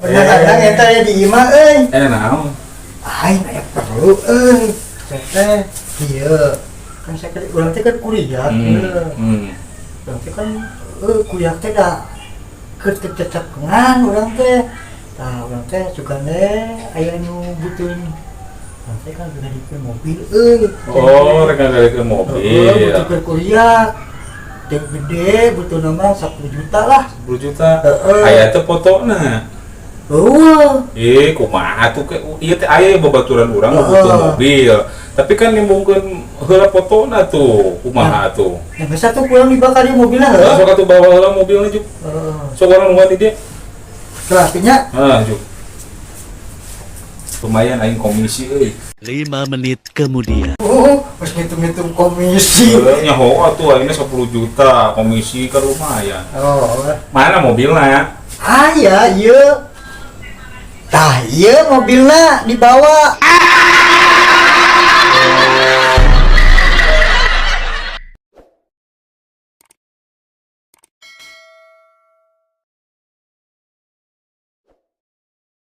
Kadang-kadang eta ya di imah naon? aing aya perlu teh ieu kan saya urang teh kan kuliah urang teh kan kuliah teh da keur cececengan urang teh tah urang teh sugane aya nu butuh urang teh kan gadikeun mobil Rek gadikeun mobil butuh keur kuliah teh gede butuh nama 10 juta lah 10 juta aya teh fotona kumaha tuh ieu teh aya babaturan urang butuh mobil tapi kan nimbungkeun heula fotona tuh kumaha tuh biasa tuh pulang dibakar di mobilnya sok atuh bawa heula mobilna juk sok urang nungguan di dieu artinya juk lumayan aing komisi 5 menit kemudian pas ngitung-ngitung komisi nyaho atuh ayeuna 10 juta komisi kan lumayan mana mobilnya aya ieu tah ieu mobilna dibawa